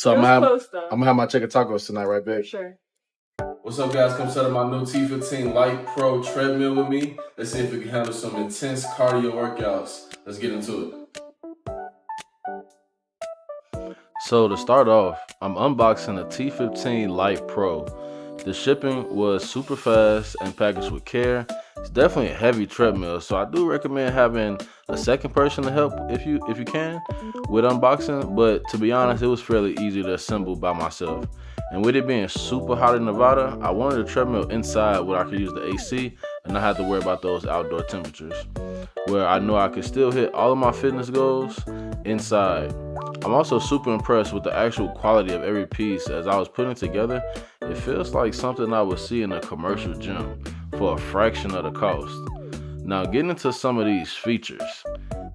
So I'm gonna have my chicken tacos tonight, right, babe? Sure. What's up, guys? Come set up my new T15 Light Pro Treadmill with me. Let's see if we can handle some intense cardio workouts. Let's get into it. So to start off, I'm unboxing the T15 Light Pro. The shipping was super fast and packaged with care. It's definitely a heavy treadmill, so I do recommend having a second person to help if you can with unboxing, but to be honest, it was fairly easy to assemble by myself. And with it being super hot in Nevada, I wanted a treadmill inside where I could use the AC and not have to worry about those outdoor temperatures, where I know I could still hit all of my fitness goals inside. I'm also super impressed with the actual quality of every piece. As I was putting it together, it feels like something I would see in a commercial gym for a fraction of the cost. Now, getting into some of these features,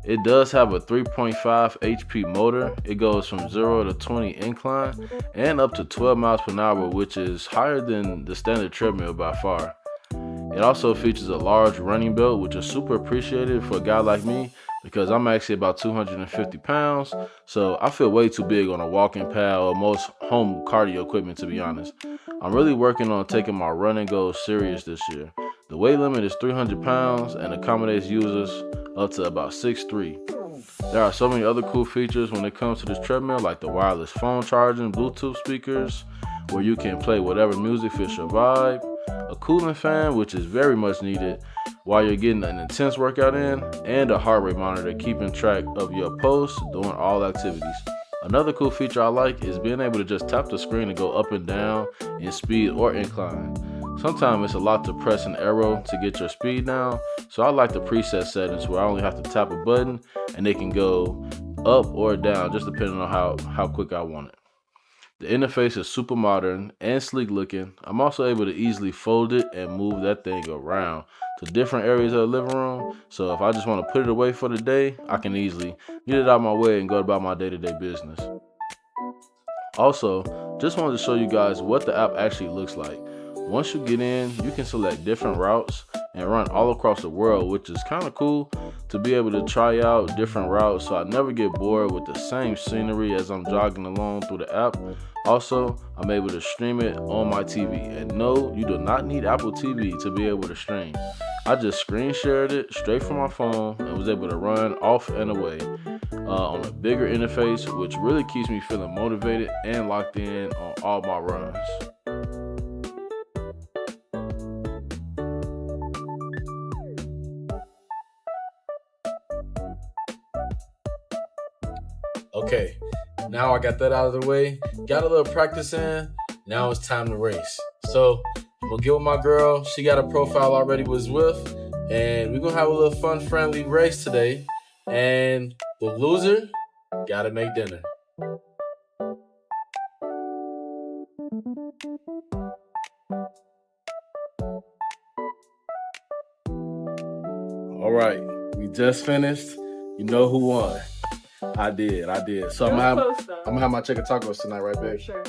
it does have a 3.5 HP motor. It goes from 0 to 20 incline and up to 12 miles per hour, which is higher than the standard treadmill by far. It also features a large running belt, which is super appreciated for a guy like me because I'm actually about 250 pounds, so I feel way too big on a walking pad or most home cardio equipment, to be honest. I'm really working on taking my running goals serious this year. The weight limit is 300 pounds and accommodates users up to about 6'3". There are so many other cool features when it comes to this treadmill, like the wireless phone charging, Bluetooth speakers, where you can play whatever music fits your vibe, a cooling fan, which is very much needed while you're getting an intense workout in, and a heart rate monitor keeping track of your pulse during all activities. Another cool feature I like is being able to just tap the screen to go up and down in speed or incline. Sometimes it's a lot to press an arrow to get your speed down, so I like the preset settings where I only have to tap a button and it can go up or down just depending on how quick I want it. The interface is super modern and sleek looking. I'm also able to easily fold it and move that thing around to different areas of the living room. So if I just want to put it away for the day, I can easily get it out of my way and go about my day-to-day business. Also, just wanted to show you guys what the app actually looks like. Once you get in, you can select different routes and run all across the world, which is kind of cool to be able to try out different routes so I never get bored with the same scenery as I'm jogging along through the app. Also, I'm able to stream it on my TV. And no, you do not need Apple TV to be able to stream. I just screen shared it straight from my phone and was able to run off and away on a bigger interface, which really keeps me feeling motivated and locked in on all my runs. Okay, now I got that out of the way, got a little practice in, now it's time to race. So I'm gonna get with my girl, she got a profile already with Zwift, and we're gonna have a little fun, friendly race today, and the loser gotta make dinner. All right, we just finished. You know who won. I did. So I'm gonna have my chicken tacos tonight, right, babe? Sure.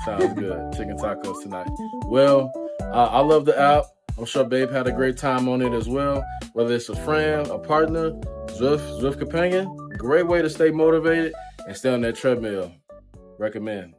Sounds good. Chicken tacos tonight. Well, I love the app. I'm sure babe had a great time on it as well. Whether it's a friend, a partner, Zwift companion, great way to stay motivated and stay on that treadmill. Recommend.